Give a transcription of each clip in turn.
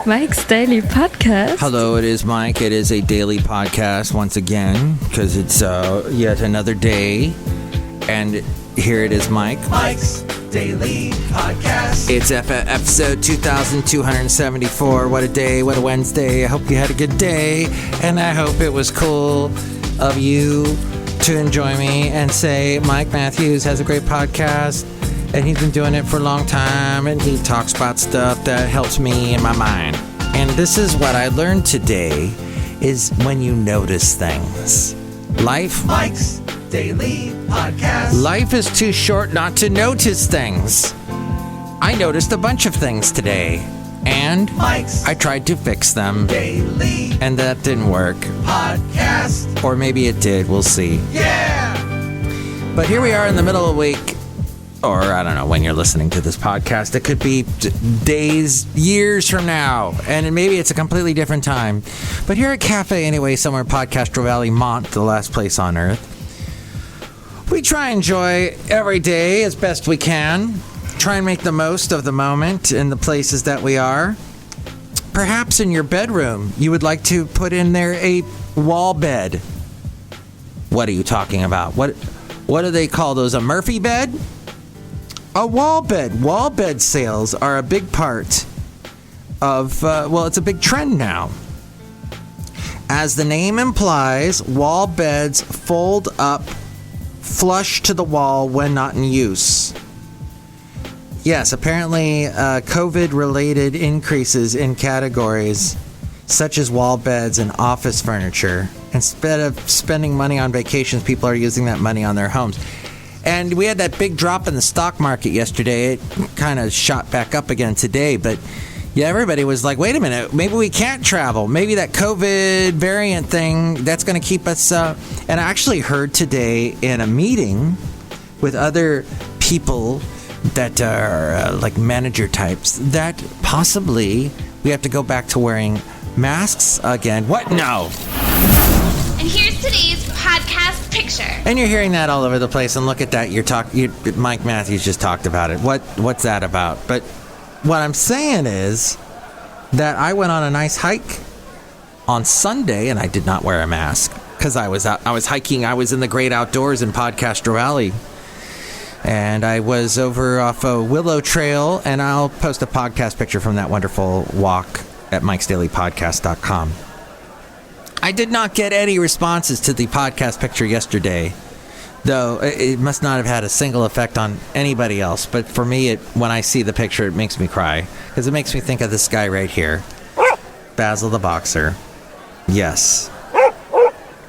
Mike's Daily Podcast. Hello, it is Mike. It is a daily podcast once again because it's yet another day. And here it is, Mike's Daily Podcast. It's episode 2274. What a day, what a Wednesday. I hope you had a good day. And I hope it was cool of you to enjoy me and say Mike Matthews has a great podcast. And he's been doing it for a long time, and he talks about stuff that helps me in my mind. And this is what I learned today, is when you notice things. Mike's Daily Podcast. Life is too short not to notice things. I noticed a bunch of things today, and I tried to fix them. Daily. And that didn't work. Podcast. Or maybe it did, we'll see. Yeah! But here we are in the middle of the week. Or I don't know when you're listening to this podcast. It could be days, years from now. And maybe it's a completely different time. But here at Cafe Anyway, somewhere in Podcastro Valley, Mont, the last place on earth, we try and enjoy every day as best we can. Try and make the most of the moment in the places that we are. Perhaps in your bedroom, you would like to put in there a wall bed. What are you talking about? What do they call those? A Murphy bed? A wall bed. Wall bed sales are a big part of, it's a big trend now. As the name implies, wall beds fold up flush to the wall when not in use. Yes, apparently COVID-related increases in categories such as wall beds and office furniture. Instead of spending money on vacations, people are using that money on their homes. And we had that big drop in the stock market yesterday. It kind of shot back up again today. But yeah, everybody was like, wait a minute, maybe we can't travel. Maybe that COVID variant thing, that's going to keep us... And I actually heard today in a meeting with other people that are like manager types that possibly we have to go back to wearing masks again. What? No. And here's today's podcast picture. And you're hearing that all over the place. And look at that. Mike Matthews just talked about it. What's that about? But what I'm saying is that I went on a nice hike on Sunday, and I did not wear a mask because I was hiking. I was in the great outdoors in Podcastro Valley. And I was over off a Willow Trail, and I'll post a podcast picture from that wonderful walk at MikesDailyPodcast.com. I did not get any responses to the podcast picture yesterday, though it must not have had a single effect on anybody else. But for me, when I see the picture, it makes me cry, because it makes me think of this guy right here, Basil the Boxer. Yes.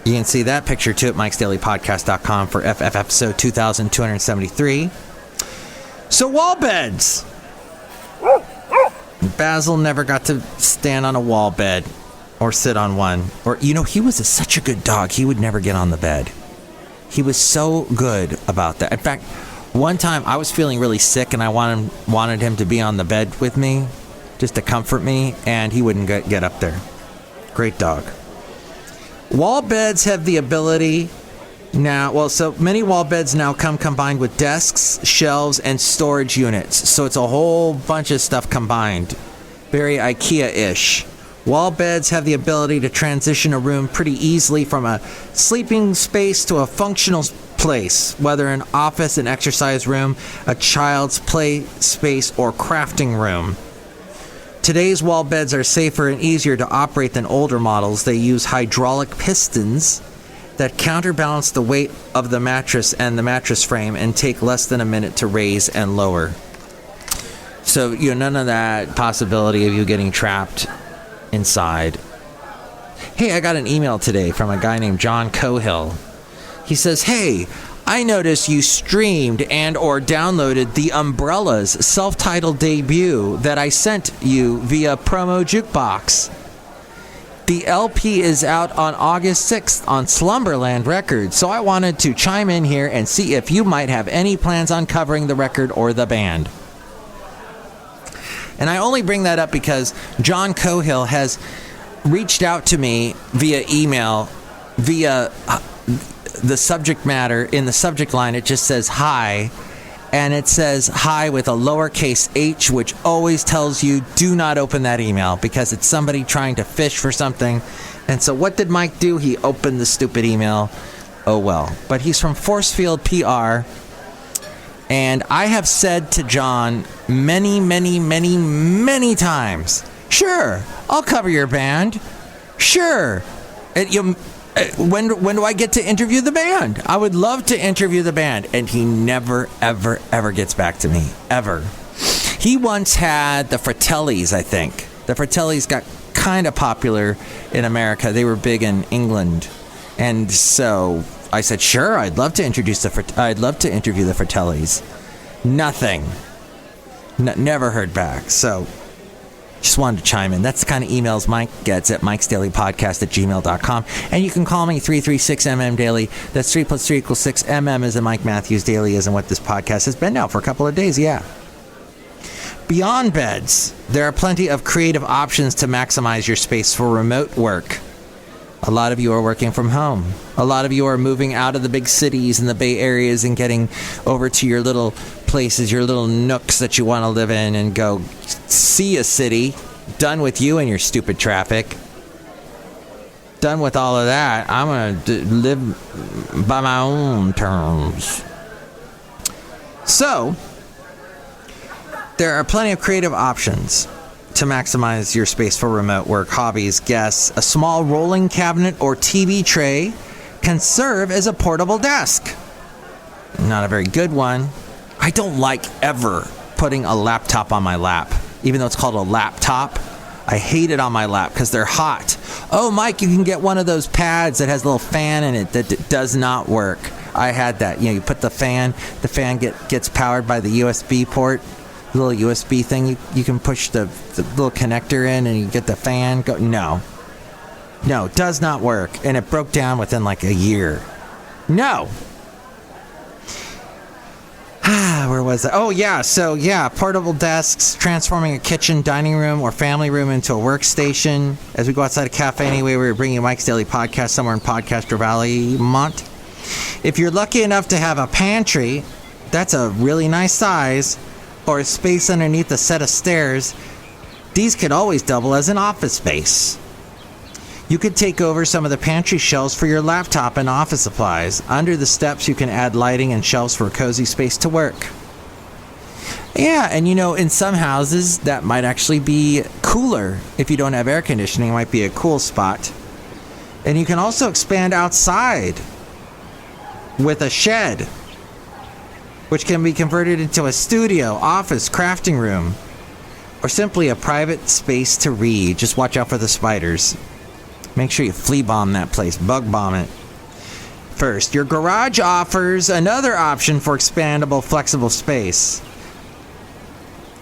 You can see that picture, too, at MikesDailyPodcast.com for episode 2273. So, wall beds. Basil never got to stand on a wall bed. Or sit on one. Or, he was such a good dog. He would never get on the bed. He was so good about that. In fact, one time I was feeling really sick and I wanted him to be on the bed with me, just to comfort me, and he wouldn't get up there. Great dog. Wall beds have the ability now, so many wall beds now come combined with desks, shelves, and storage units. So it's a whole bunch of stuff combined. Very IKEA-ish. Wall beds have the ability to transition a room pretty easily from a sleeping space to a functional place, whether an office, an exercise room, a child's play space, or crafting room. Today's wall beds are safer and easier to operate than older models. They use hydraulic pistons that counterbalance the weight of the mattress and the mattress frame and take less than a minute to raise and lower. So, none of that possibility of you getting trapped inside. Hey, I got an email today from a guy named John Cohill. He says, hey, I noticed you streamed and or downloaded the Umbrellas self-titled debut that I sent you via Promo Jukebox. The LP is out on August 6th on Slumberland Records, so I wanted to chime in here and see if you might have any plans on covering the record or the band. And I only bring that up because John Cohill has reached out to me via email, via the subject matter. In the subject line, it just says hi. and it says hi with a lowercase h, which always tells you do not open that email because it's somebody trying to fish for something. And so what did Mike do? He opened the stupid email. Oh well. But he's from Forcefield PR. And I have said to John many, many, many, many times, sure, I'll cover your band. Sure. When do I get to interview the band? I would love to interview the band. And he never, ever, ever gets back to me. Ever. He once had the Fratellis, I think. The Fratellis got kind of popular in America. They were big in England. And so I said, sure, I'd love to interview the Fratellis. Nothing. Never heard back. So just wanted to chime in. That's the kind of emails Mike gets at MikesDailyPodcast@gmail.com. And you can call me 336MM Daily. That's 3 + 3 = 6. MM is in Mike Matthews. Daily is in what this podcast has been now for a couple of days. Yeah. Beyond beds, there are plenty of creative options to maximize your space for remote work. A lot of you are working from home. A lot of you are moving out of the big cities and the Bay Areas and getting over to your little places, your little nooks that you want to live in and go see a city. Done with you and your stupid traffic. Done with all of that. I'm going to live by my own terms. So, there are plenty of creative options to maximize your space for remote work, hobbies, guests. A small rolling cabinet or TV tray can serve as a portable desk. Not a very good one. I don't like ever putting a laptop on my lap. Even though it's called a laptop, I hate it on my lap because they're hot. Oh, Mike, you can get one of those pads that has a little fan in it that does not work. I had that. You put the fan gets powered by the USB port. Little USB thing, you can push the little connector in and you get the fan go. No, it does not work. And it broke down within like a year. No. Where was it? Oh, yeah. So, yeah, portable desks, transforming a kitchen, dining room, or family room into a workstation. As we go outside a cafe anyway, we're bringing you Mike's Daily Podcast somewhere in Podcaster Valley, Mont. If you're lucky enough to have a pantry, that's a really nice size, or a space underneath a set of stairs, these could always double as an office space. You could take over some of the pantry shelves for your laptop and office supplies. Under the steps, you can add lighting and shelves for a cozy space to work. Yeah, and in some houses, that might actually be cooler. If you don't have air conditioning, it might be a cool spot. And you can also expand outside with a shed, which can be converted into a studio, office, crafting room, or simply a private space to read. Just watch out for the spiders. Make sure you flea bomb that place, bug bomb it. First, your garage offers another option for expandable, flexible space.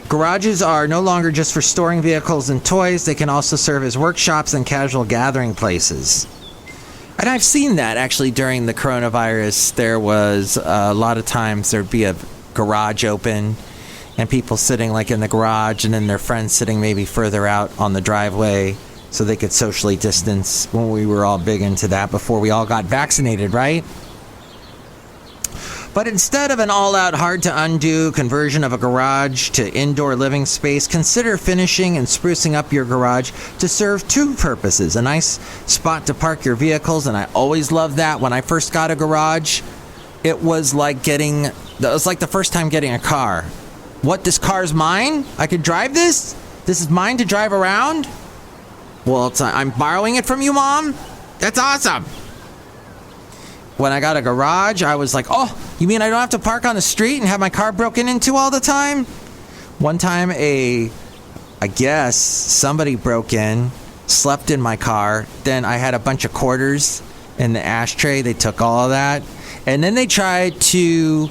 Garages are no longer just for storing vehicles and toys. They can also serve as workshops and casual gathering places. And I've seen that actually during the coronavirus. There was a lot of times there'd be a garage open and people sitting like in the garage and then their friends sitting maybe further out on the driveway so they could socially distance when we were all big into that before we all got vaccinated, right? But instead of an all-out, hard-to-undo conversion of a garage to indoor living space, consider finishing and sprucing up your garage to serve two purposes. A nice spot to park your vehicles, and I always loved that. When I first got a garage, it was like the first time getting a car. What, this car's mine? I could drive this? This is mine to drive around? Well, I'm borrowing it from you, Mom? That's awesome. When I got a garage, I was like, oh, you mean I don't have to park on the street and have my car broken into all the time? One time, I guess somebody broke in, slept in my car. Then I had a bunch of quarters in the ashtray. They took all of that. And then they tried to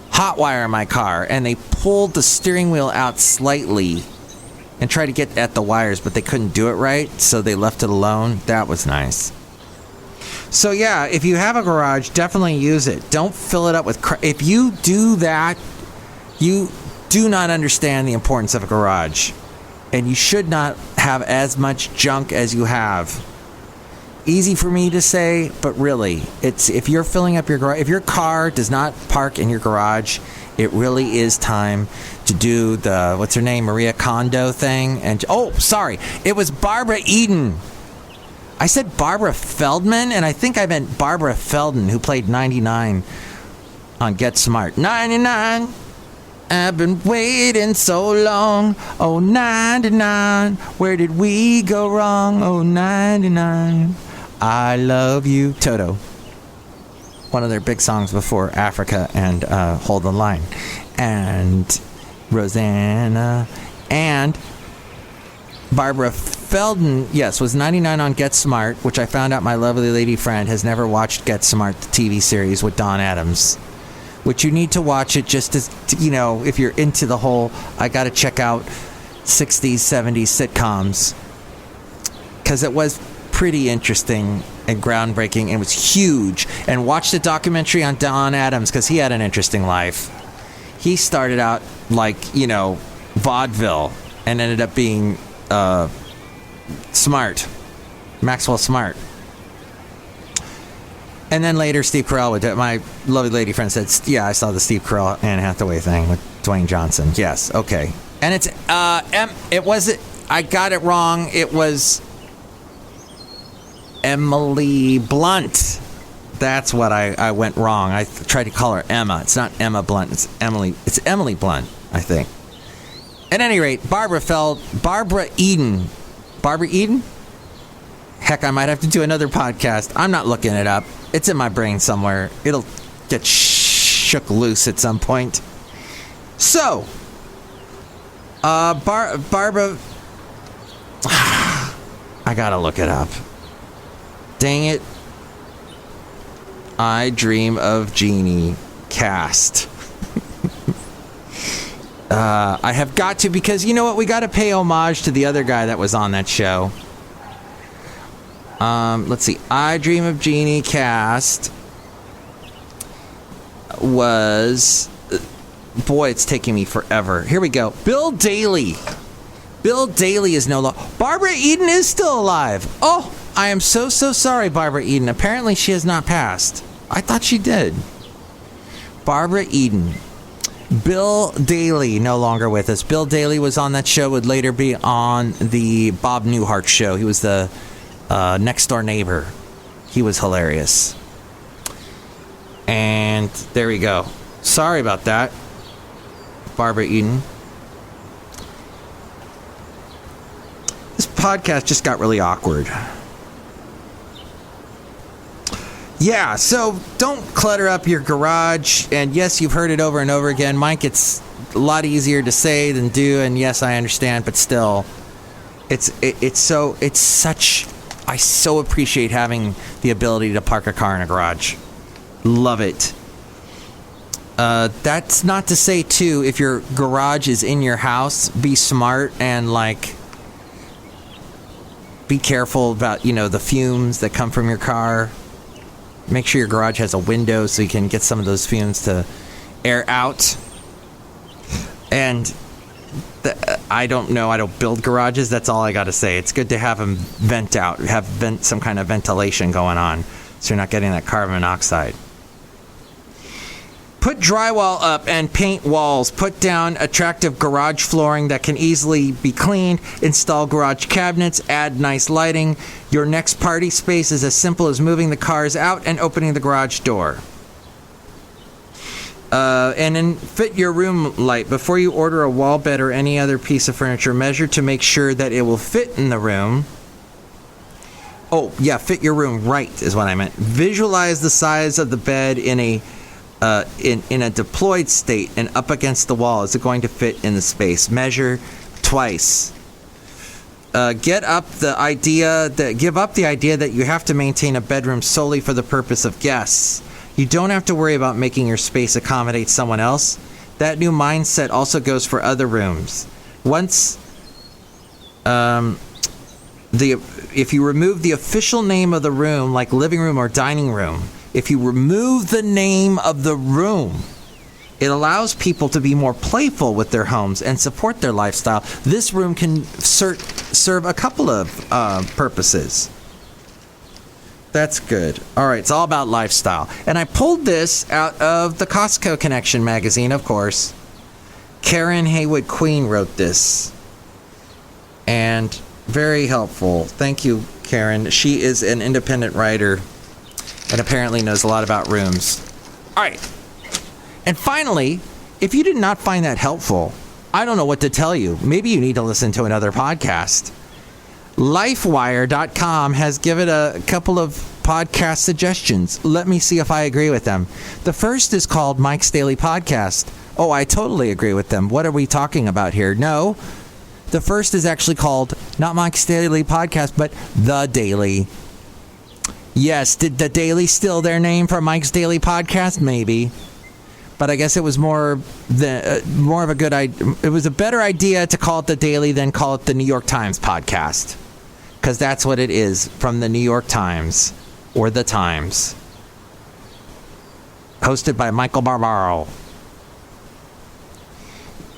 hotwire my car. And they pulled the steering wheel out slightly and tried to get at the wires, but they couldn't do it right. So they left it alone. That was nice. So yeah, if you have a garage, definitely use it. Don't fill it up with crap. If you do that, you do not understand the importance of a garage. And you should not have as much junk as you have. Easy for me to say, but really, it's if you're filling up your garage, if your car does not park in your garage it really is time to do the, what's her name, Maria Kondo thing. And sorry, it was Barbara Eden. I said Barbara Feldman, and I think I meant Barbara Feldon, who played 99 on Get Smart. 99, I've been waiting so long. Oh, 99, where did we go wrong? Oh, 99, I love you. Toto. One of their big songs before Africa and Hold the Line. And Rosanna. And Barbara Feldon, yes, was 99 on Get Smart, which I found out my lovely lady friend has never watched Get Smart, the TV series with Don Adams. Which you need to watch it just as, if you're into the whole, I got to check out 60s, 70s sitcoms. Because it was pretty interesting and groundbreaking and was huge. And watch the documentary on Don Adams, because he had an interesting life. He started out like, vaudeville and ended up being Smart. Maxwell Smart. And then later, Steve Carell, my lovely lady friend said, yeah, I saw the Steve Carell Anne Hathaway thing with Dwayne Johnson. Yes, okay. And it's, it wasn't, I got it wrong. It was Emily Blunt. That's what I went wrong. I tried to call her Emma. It's not Emma Blunt. It's Emily Blunt, I think. At any rate, Barbara Eden. Barbara Eden? Heck, I might have to do another podcast. I'm not looking it up. It's in my brain somewhere. It'll get shook loose at some point. So, Barbara... I gotta look it up. Dang it. I Dream of Jeannie cast. I have got to, because you know what? We got to pay homage to the other guy that was on that show. Let's see. I Dream of Jeannie cast was... Boy, it's taking me forever. Here we go. Bill Daly. Bill Daly is no longer... Barbara Eden is still alive. Oh, I am so sorry, Barbara Eden. Apparently she has not passed. I thought she did. Barbara Eden. Bill Daly, no longer with us. Bill Daly was on that show, would later be on the Bob Newhart show. He was the next door neighbor. He was hilarious. And there we go. Sorry about that, Barbara Eden. This podcast just got really awkward. Yeah, so don't clutter up your garage. And yes, you've heard it over and over again. Mike, it's a lot easier to say than do. And yes, I understand, but still, I so appreciate having the ability to park a car in a garage. Love it. That's not to say, too, if your garage is in your house, be smart and, be careful about, the fumes that come from your car. Make sure your garage has a window so you can get some of those fumes to air out. And I don't know. I don't build garages. That's all I got to say. It's good to have them vent out, some kind of ventilation going on so you're not getting that carbon monoxide. Put drywall up and paint walls. Put down attractive garage flooring that can easily be cleaned. Install garage cabinets. Add nice lighting. Your next party space is as simple as moving the cars out and opening the garage door. And then fit your room light. Before you order a wall bed or any other piece of furniture, measure to make sure that it will fit in the room. Oh, yeah, fit your room right is what I meant. Visualize the size of the bed in a deployed state and up against the wall. Is it going to fit in the space? Measure twice. Give up the idea that you have to maintain a bedroom solely for the purpose of guests. You don't have to worry about making your space accommodate someone else. That new mindset also goes for other rooms. If you remove the official name of the room, like living room or dining room, if you remove the name of the room, it allows people to be more playful with their homes and support their lifestyle. This room can serve a couple of purposes. That's good. All right, it's all about lifestyle. And I pulled this out of the Costco Connection magazine, of course. Karen Haywood Queen wrote this. And very helpful. Thank you, Karen. She is an independent writer and apparently knows a lot about rooms. All right. And finally, if you did not find that helpful, I don't know what to tell you. Maybe you need to listen to another podcast. LifeWire.com has given a couple of podcast suggestions. Let me see if I agree with them. The first is called Mike's Daily Podcast. Oh, I totally agree with them. What are we talking about here? No. The first is actually called not Mike's Daily Podcast, but The Daily. Yes, did The Daily steal their name from Mike's Daily Podcast? Maybe. But I guess it was more of a good idea. It was a better idea to call it The Daily than call it the New York Times Podcast. Because that's what it is, from the New York Times, or The Times. Hosted by Michael Barbaro.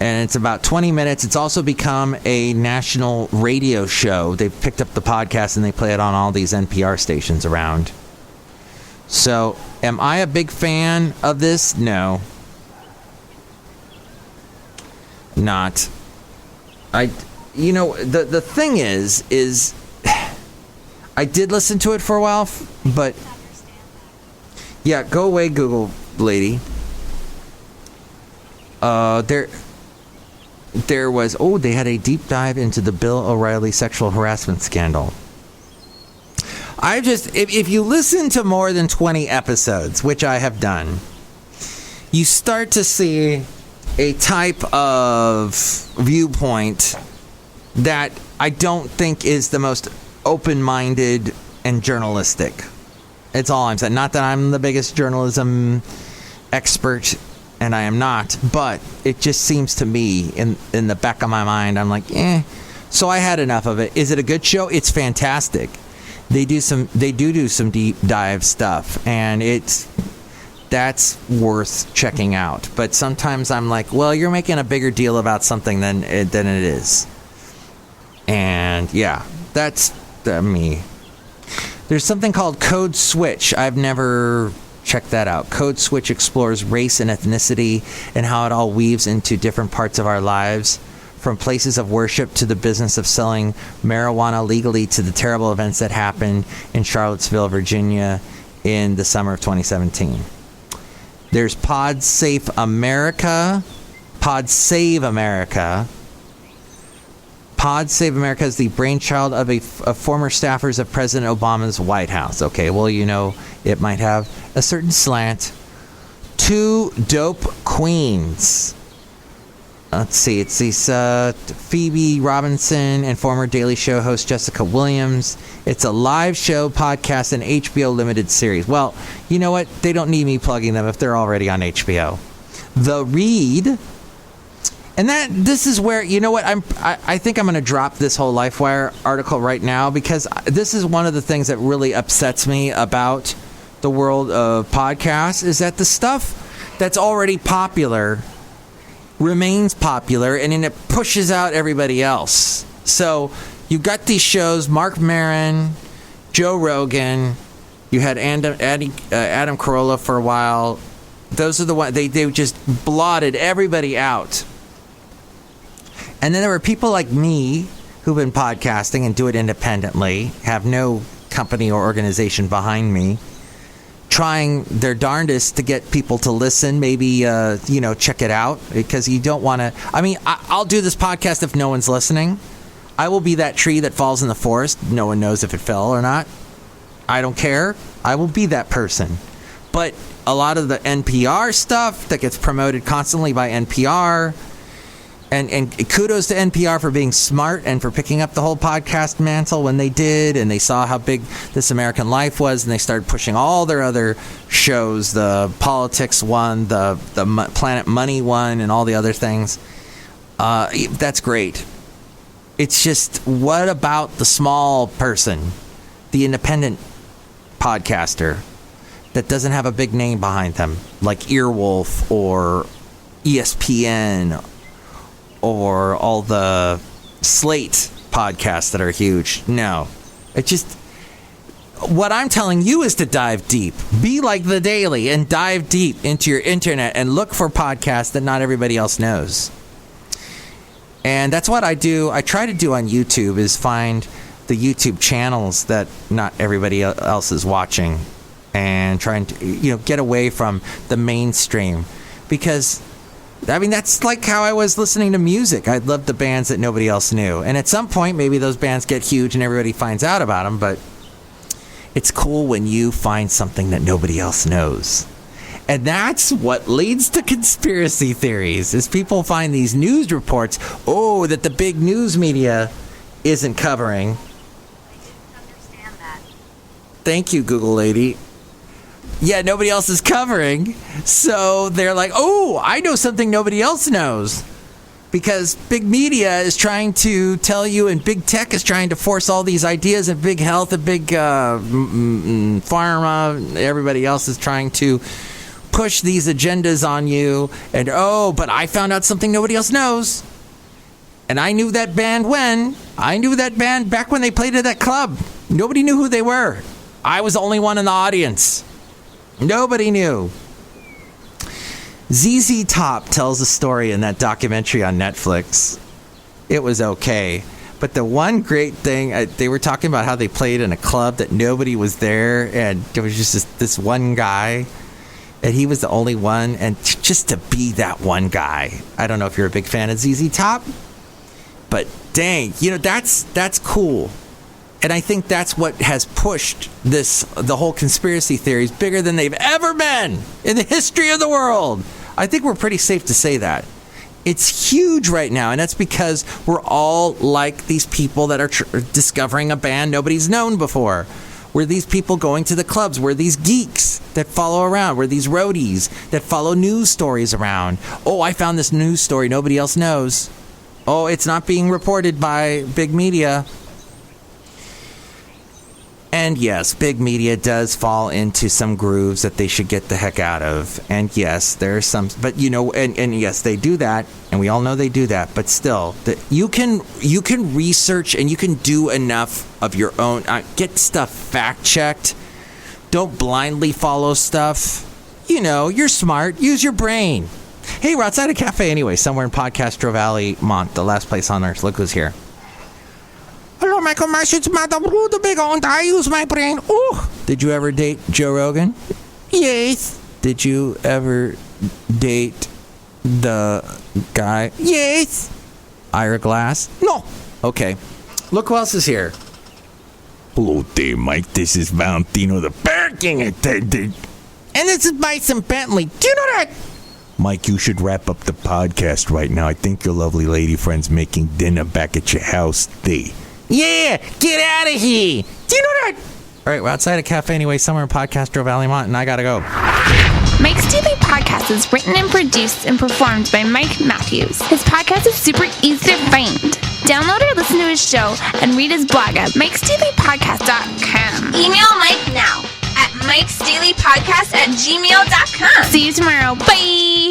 And it's about 20 minutes. It's also become a national radio show. They've picked up the podcast and they play it on all these NPR stations around. So, am I a big fan of this? No. Not. The thing is I did listen to it for a while, but yeah, go away, Google lady. There was, they had a deep dive into the Bill O'Reilly sexual harassment scandal. If you listen to more than 20 episodes, which I have done, you start to see a type of viewpoint that I don't think is the most open-minded and journalistic. It's all I'm saying. Not that I'm the biggest journalism expert, and I am not, but it just seems to me, in the back of my mind, I'm like, So I had enough of it. Is it a good show? It's fantastic. They do some deep dive stuff, and that's worth checking out. But sometimes I'm like, well, you're making a bigger deal about something than it is. And yeah, that's me. There's something called Code Switch. I've never checked that out. Code Switch explores race and ethnicity and how it all weaves into different parts of our lives, from places of worship to the business of selling marijuana legally to the terrible events that happened in Charlottesville, Virginia in the summer of 2017. There's Pod Save America. Pod Save America is the brainchild of former staffers of President Obama's White House. Okay, well, it might have a certain slant. 2 Dope Queens. Let's see, it's these Phoebe Robinson and former Daily Show host Jessica Williams. It's a live show, podcast, and HBO limited series. Well, you know what? They don't need me plugging them if they're already on HBO. The Read. And this is where, you know what, I think I'm going to drop this whole LifeWire article right now, because this is one of the things that really upsets me about the world of podcasts, is that the stuff that's already popular remains popular, and then it pushes out everybody else. So you've got these shows, Mark Maron, Joe Rogan, you had Adam Carolla for a while. Those are the ones, they just blotted everybody out. And then there were people like me who've been podcasting and do it independently, have no company or organization behind me, trying their darndest to get people to listen, maybe, check it out, because you don't want to. I mean, I'll do this podcast if no one's listening. I will be that tree that falls in the forest. No one knows if it fell or not. I don't care. I will be that person. But a lot of the NPR stuff that gets promoted constantly by NPR, and kudos to NPR for being smart and for picking up the whole podcast mantle when they did, and they saw how big This American Life was, and they started pushing all their other shows, the politics one, the Planet Money one, and all the other things. That's great. It's just, what about the small person, the independent podcaster that doesn't have a big name behind them, like Earwolf or ESPN or all the Slate podcasts that are huge? No. It just, what I'm telling you is to dive deep. Be like The Daily and dive deep into your internet and look for podcasts that not everybody else knows. And that's what I do. I try to do on YouTube is find the YouTube channels that not everybody else is watching and trying to, get away from the mainstream. Because, that's like how I was listening to music. I loved the bands that nobody else knew. And at some point, maybe those bands get huge and everybody finds out about them, but it's cool when you find something that nobody else knows. And that's what leads to conspiracy theories, is people find these news reports, that the big news media isn't covering. I didn't understand that. Thank you, Google lady. Yeah, nobody else is covering. So they're like, I know something nobody else knows. Because big media is trying to tell you, and big tech is trying to force all these ideas, and big health, and big pharma, everybody else is trying to push these agendas on you. And, but I found out something nobody else knows. And I knew that band when? I knew that band back when they played at that club. Nobody knew who they were. I was the only one in the audience. Nobody knew. ZZ Top tells a story in that documentary on Netflix. It was okay. But the one great thing, they were talking about how they played in a club that nobody was there, and there was just this one guy, and he was the only one, and just to be that one guy. I don't know if you're a big fan of ZZ Top, but dang, that's cool. And I think that's what has pushed the whole conspiracy theories bigger than they've ever been in the history of the world. I think we're pretty safe to say that. It's huge right now, and that's because we're all like these people that are discovering a band nobody's known before. We're these people going to the clubs. We're these geeks that follow around. We're these roadies that follow news stories around. I found this news story nobody else knows. It's not being reported by big media. And yes, big media does fall into some grooves that they should get the heck out of. And yes, there's some, but and yes, they do that, and we all know they do that. But still, you can research and you can do enough of your own. Get stuff fact checked. Don't blindly follow stuff. You're smart. Use your brain. Hey, we're outside a cafe anyway, somewhere in Podcastro Valley, Mont, the last place on earth. Look who's here. Hello, Michael Marsh. It's Madame Rootabega, and I use my brain. Did you ever date Joe Rogan? Yes. Did you ever date the guy? Yes. Ira Glass? No. Okay. Look who else is here. Hello there, Mike. This is Valentino, the parking attendant. And this is Bison Bentley. Do you know that? Mike, you should wrap up the podcast right now. I think your lovely lady friend's making dinner back at your house there. Yeah, get out of here. Do you know that? All right, we're outside a cafe anyway, somewhere in Podcastro Valley, Mont, and I gotta go. Mike's Daily Podcast is written and produced and performed by Mike Matthews. His podcast is super easy to find. Download or listen to his show and read his blog at MikesDailyPodcast.com. Email Mike now at MikesDailyPodcast@gmail.com. See you tomorrow. Bye.